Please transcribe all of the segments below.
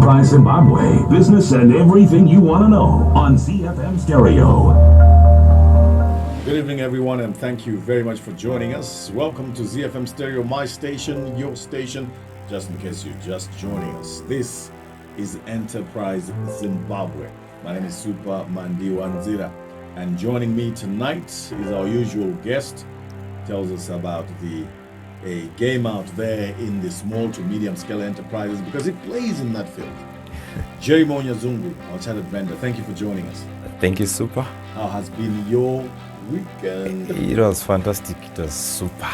Enterprise Zimbabwe. Business and everything you want to know on ZIFM Stereo. Good evening, everyone, and thank you very much for joining us. Welcome to ZIFM Stereo, my station, your station, just in case you're just joining us. This is Enterprise Zimbabwe. My name is Supa Mandiwanzira, and joining me tonight is our usual guest. Tells us about a game out there in the small to medium scale enterprises because it plays in that field. Jerry Zungu, our Chartered Vendor, thank you for joining us. Thank you, Super. How has been your weekend? It was fantastic. It was super.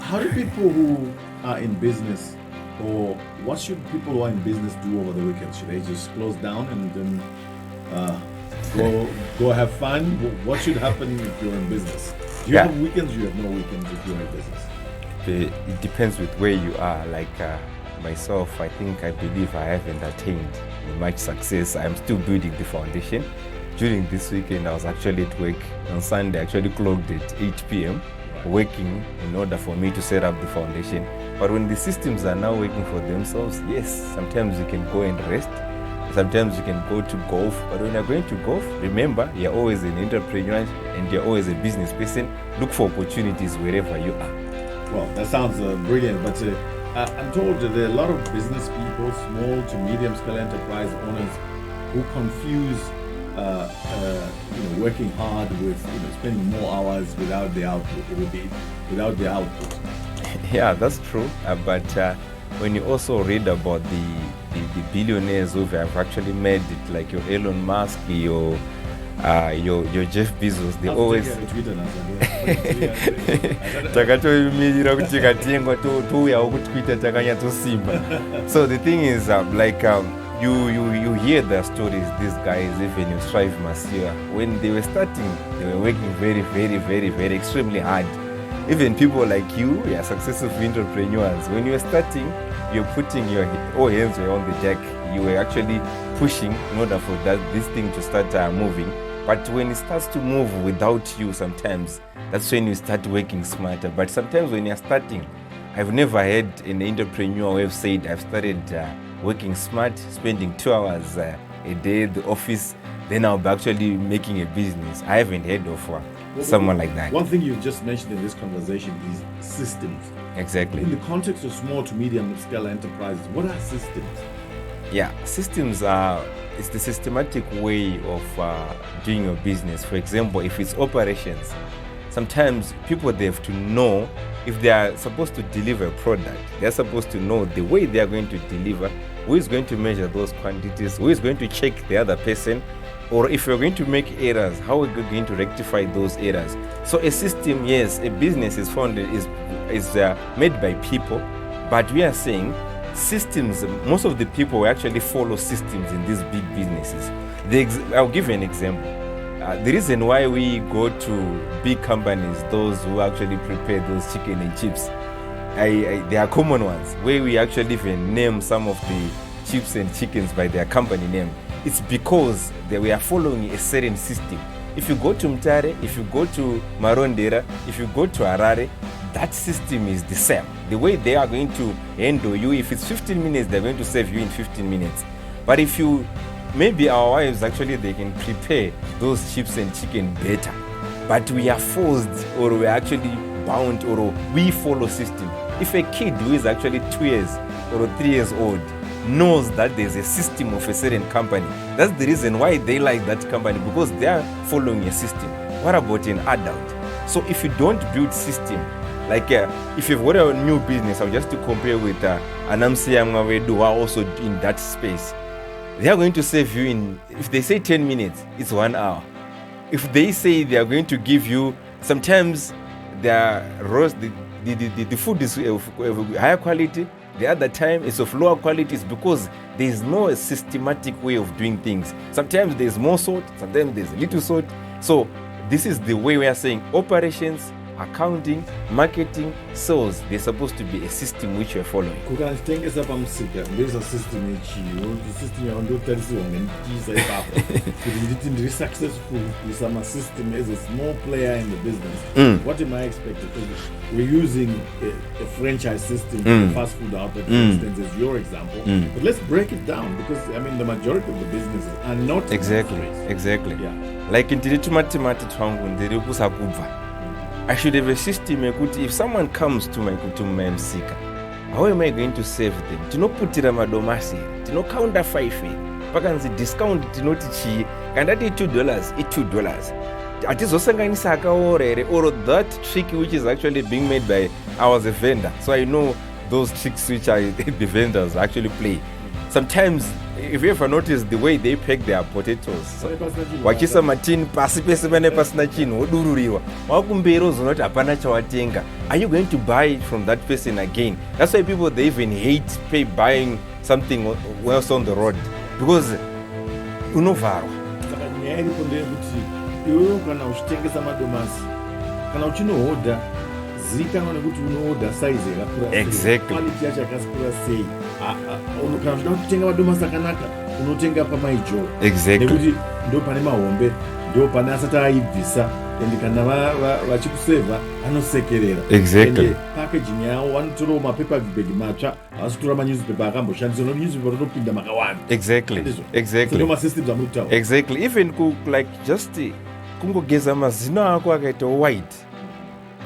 How do people who are in business, or what should people who are in business do over the weekend? Should they just close down and then go have fun? What should happen if you're in business? Do you have weekends? You have no weekends if you're in business. It depends with where you are. Like myself, I believe I haven't attained much success. I'm still building the foundation. During this weekend, I was actually at work. On Sunday, I actually clocked at 8 p.m. working in order for me to set up the foundation. But when the systems are now working for themselves, yes, sometimes you can go and rest. Sometimes you can go to golf. But when you're going to golf, remember, you're always an entrepreneur and you're always a business person. Look for opportunities wherever you are. Well, that sounds brilliant, but I'm told that there are a lot of business people, small to medium scale enterprise owners, who confuse working hard with spending more hours without the output. Without the output. Yeah, that's true. But when you also read about the billionaires who have actually made it, like your Elon Musk, your Jeff Bezos, they always takatoimirira kuti tikatengwa touyawo kutwitter takanyatsosimba. So the thing is you hear their stories, these guys, even you Strive Masia, when they were starting, they were working very, very, very, very extremely hard. Even people like you are successful entrepreneurs. When you were starting, you're putting your all hands were on the jack. You were actually pushing in order for this thing to start moving. But when it starts to move without you, sometimes that's when you start working smarter. But sometimes when you're starting, I've never had an entrepreneur who have said I've started working smart, spending 2 hours a day at the office, then I'll be actually making a business. I haven't heard of someone like that. One thing you just mentioned in this conversation is systems. Exactly. In the context of small to medium scale enterprises, what are systems? Yeah, systems are it's the systematic way of doing your business. For example, if it's operations, sometimes people, they have to know if they are supposed to deliver a product, they're supposed to know the way they are going to deliver, who is going to measure those quantities, who is going to check the other person, or if you're going to make errors, how are we going to rectify those errors? So a system, yes, a business is founded, is made by people, but we are saying systems, most of the people will actually follow systems in these big businesses. I'll give you an example. The reason why we go to big companies, those who actually prepare those chicken and chips, they are common ones, where we actually even name some of the chips and chickens by their company name. It's because we are following a certain system. If you go to Mtare, if you go to Marondera, if you go to Harare, that system is the same. The way they are going to handle you, if it's 15 minutes, they're going to serve you in 15 minutes. But if you, maybe our wives actually, they can prepare those chips and chicken better. But we are forced, or we're actually bound, or we follow system. If a kid who is actually 2 years or 3 years old knows that there's a system of a certain company, that's the reason why they like that company, because they are following a system. What about an adult? So if you don't build system, like if you've got a new business, just to compare with Anamsi Amwawedu, who are also in that space, they are going to save you in, if they say 10 minutes, it's 1 hour. If they say they are going to give you, sometimes the food is of higher quality, the other time it's of lower quality, is because there is no systematic way of doing things. Sometimes there's more salt, sometimes there's little salt. So this is the way we are saying operations accounting, marketing, sales. There's supposed to be a system which you're following. Kukatengesa pamusika there's a system yechiyo system yawandotarisirwa ngendiza ipapo kuti nditi ndiri successful kuisa masystem as a small player in the business. What am I expected to do? We're using a franchise system for fast food outlet, for instance, as your example. But let's break it down, because I mean the majority of the businesses are not Exactly. Yeah. Like in tiritumati twangu ndiri kusakubva. I should have a system yekuti if someone comes to my msika, how am I going to save them? Tinoputira madomasi, tinocounter 5 pakanzi discount tinoti chii, kandati $2 $2. Atizosanganisa akaorere, or that trick which is actually being made by I was a vendor, so I know those tricks which the vendors actually play. Sometimes, if you ever notice the way they pack their potatoes, wachisa matini pasi pesi mane pasina chini wodururiwa wakumbero zonoti hapana chawatenga. Are you going to buy it from that person again? That's why people, they even hate buying something else on the road, because unovarwa. Saka nyaya iripo ndeyekuti iwewe kana uchitengesa madomasi, kana uchinohodha, zikanwa nekuti unohodha size yakakura sei, Exactly. quality yacho yakakura sei. Kana uchida kutenga madomasi akanaka unotenga pamaijo. Exactly. Nekuti ndo pane mahombe, ndo pane asati aibvisa, ende kana vachikusevha anosekerera. Exactly. Ende packaging yavo vanotorawo mapepa bag matsva, havasi kutora manewspaper akamboshandiswa, nokuti newspaper rinopinda makawanda. Exactly. Ndo masystems amutaura. Exactly. Even like just kungogeza mazino ako akaita white,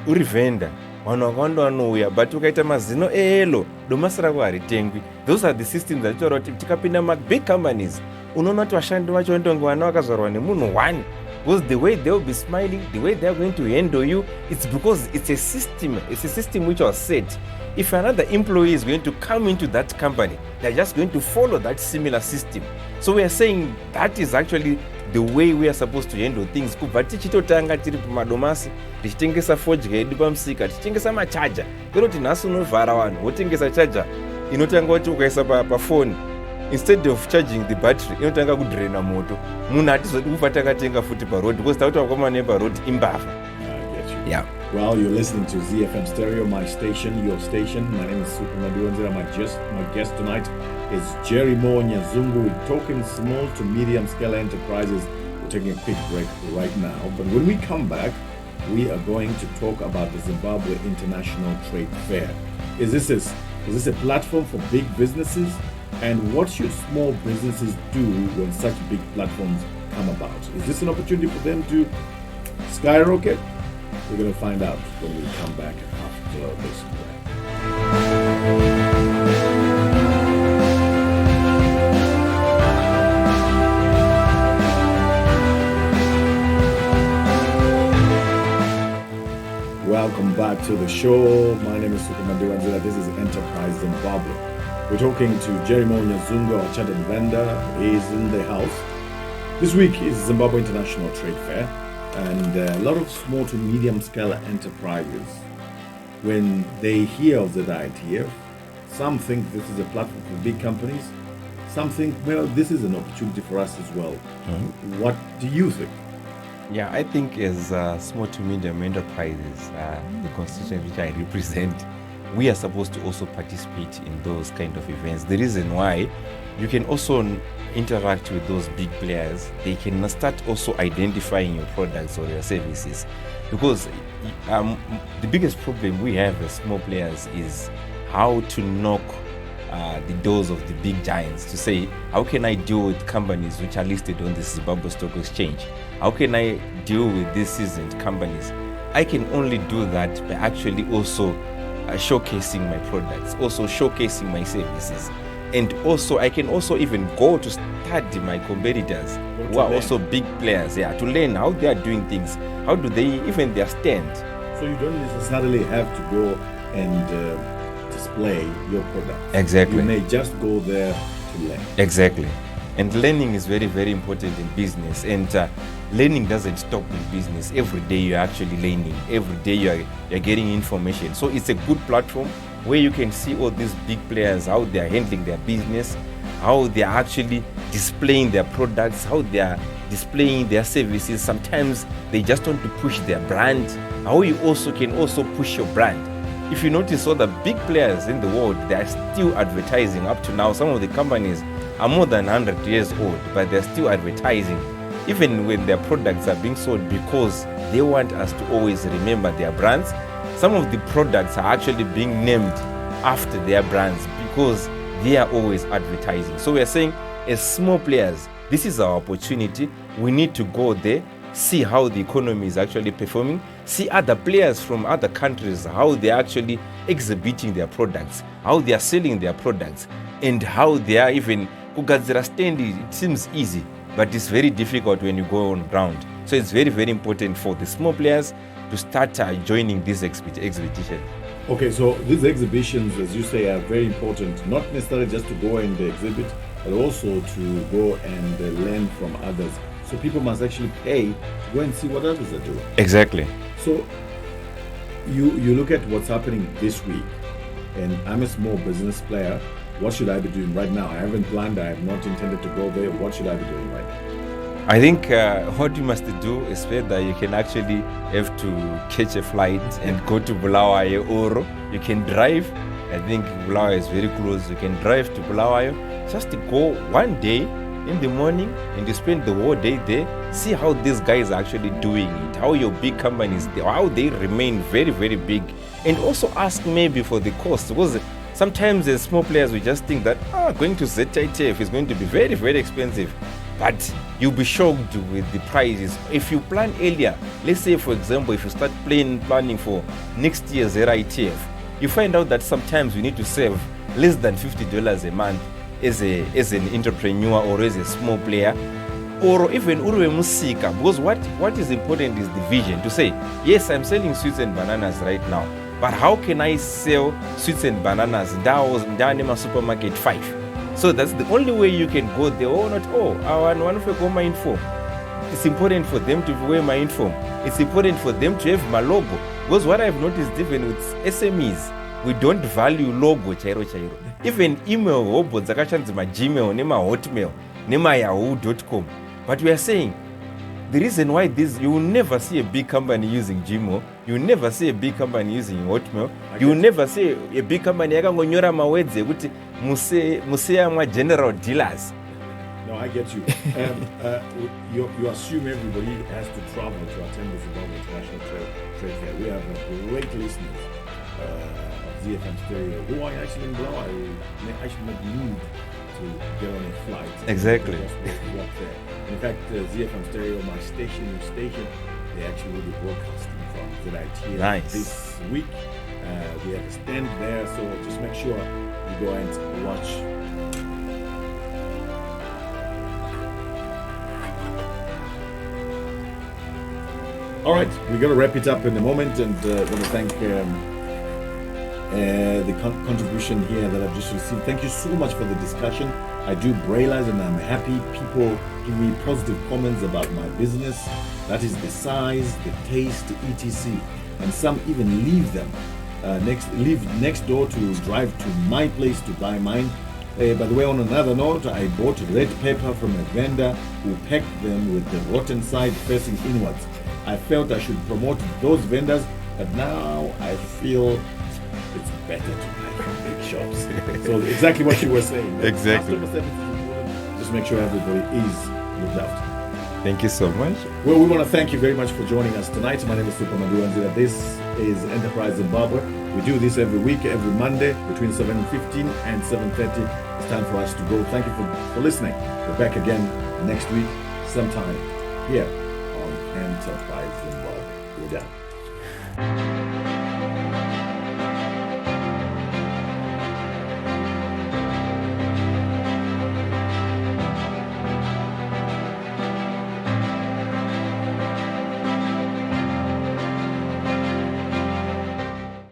uri vendor, vanhu vakawanda vanouya, but ukaita mazino eyellow, domasi rako haritengwi. Those are the systems that taura kuti tikapinda big companies, unoona kuti vashandi vacho ndonge vana vakazvarwa nemunhu 1. Because the way they'll be smiling, the way they're going to handle you, it's because it's a system which was set. If another employee is going to come into that company, they're just going to follow that similar system. So we are saying that is actually the way we are supposed to handle things. Kubva tichitotanga tiri pamadomasi, tichitengesa fodya yedu pamusika, tichitengesa machaja. Kuti nhasi unovhara vanhu, wotengesa chaja inotanga kuti ukaisa pafoni, instead of charging the battery, inotanga kudhirena moto. Munhu hatizodi kufa takatenga futi parodi, because takuti wakomana neparodi imbavha. I get you. Yeah. Well, you're listening to ZIFM Stereo, my station, your station. My name is Supa Mandiwanzira. My guest tonight is Jerry Nyazungu. We're talking small to medium scale enterprises. We're taking a quick break right now. But when we come back, we are going to talk about the Zimbabwe International Trade Fair. Is this a platform for big businesses? And what should small businesses do when such big platforms come about? Is this an opportunity for them to skyrocket? We're going to find out when we come back after this break. Welcome back to the show. My name is Supa Mandiwanzira. This is Enterprise Zimbabwe. We're talking to Jerry Nyazungu, our chartered vendor. He's in the house. This week is Zimbabwe International Trade Fair, and a lot of small to medium scale enterprises, when they hear of that idea, some think this is a platform for big companies. Some think, well, this is an opportunity for us as well. What do you think? Yeah, I think as small to medium enterprises, the constituency which I represent, we are supposed to also participate in those kind of events. The reason why, you can also interact with those big players. They can start also identifying your products or your services, because the biggest problem we have as small players is how to knock the doors of the big giants, to say, how can I deal with companies which are listed on the Zimbabwe Stock Exchange? How can I deal with these seasoned companies? I can only do that by actually also showcasing my products, also showcasing my services. And also, I can also even go to study my competitors who are also big players, to learn how they are doing things. How do they, even their stand. So you don't necessarily have to go and display your product. Exactly. You may just go there to learn. Exactly. And learning is very, very important in business. And learning doesn't stop in business. Every day you're actually learning. Every day you're getting information. So it's a good platform where you can see all these big players, how they are handling their business, how they are actually displaying their products, how they are displaying their services. Sometimes they just want to push their brand. How you also can also push your brand. If you notice, all the big players in the world, they are still advertising up to now. Some of the companies are more than 100 years old, but they're still advertising, even when their products are being sold, because they want us to always remember their brands. Some of the products are actually being named after their brands because they are always advertising. So we are saying, as small players, this is our opportunity. We need to go there, see how the economy is actually performing, see other players from other countries, how they're actually exhibiting their products, how they are selling their products, and how they are even kugadzira stand. It seems easy, but it's very difficult when you go on ground. So it's very, very important for the small players to start joining this exhibition. Okay, so these exhibitions, as you say, are very important, not necessarily just to go and exhibit, but also to go and learn from others. So people must actually pay to go and see what others are doing. Exactly. So you look at what's happening this week, and I'm a small business player. What should I be doing right now? I haven't planned. I have not intended to go there. What should I be doing right now? I think what you must do is that you can actually have to catch a flight and go to Bulawayo, or you can drive. I think Bulawayo is very close. You can drive to Bulawayo, just to go one day in the morning and you spend the whole day there, see how these guys are actually doing it, how your big companies, how they remain very, very big, and also ask maybe for the cost, because sometimes as small players we just think that going to ZIFM is going to be very, very expensive. But you'll be shocked with the prices. If you plan earlier, let's say for example, if you start planning for next year's ZIFM, you find out that sometimes you need to save less than $50 a month as an entrepreneur or as a small player, or even Urwe Musika, because what is important is the vision to say, yes, I'm selling sweets and bananas right now, but how can I sell sweets and bananas in Danema supermarket 5? So that's the only way you can go there. I want to go my info. It's important for them to wear my info. It's important for them to have my logo. Because what I've noticed, even with SMEs, we don't value logo chairo. Even email, my Gmail, nema Hotmail, nema Yahoo.com. But we are saying, the reason why you will never see a big company using Gmail, you will never see a big company using Hotmail, you will never see a big company yakangonyora mawedze kuti musea mwa general dealers. No, I get you. You assume everybody has to travel to attend the Zimbabwe International Trade Fair. We have a great listeners of ZIFM Stereo who are actually in Bulawayo. They actually not need to get on a flight. Exactly. Just walk there. In fact, ZIFM Stereo, my station, your station, they actually will be broadcasting from ZITM Nice. this week. We have a stand there, so just make sure you go and watch. All right, we're going to wrap it up in a moment, and I want to thank the contribution here that I've just received. Thank you so much for the discussion. I do realize, and I'm happy people give me positive comments about my business. That is the size, the taste, etc. And some even leave them next door to drive to my place to buy mine. By the way, on another note, I bought red pepper from a vendor who packed them with the rotten side facing inwards. I felt I should promote those vendors, but now I feel it's better to buy from big shops. So exactly what you were saying. Exactly. Customer service is important. Just make sure everybody is looked after. Thank you so much. Well, we want to thank you very much for joining us tonight. My name is Supa Mandiwanzira. This is Enterprise Zimbabwe. We do this every week, every Monday between 7:15 and 7:30. It's time for us to go. Thank you for listening. We're back again next week, sometime here on Enterprise Zimbabwe. We're done.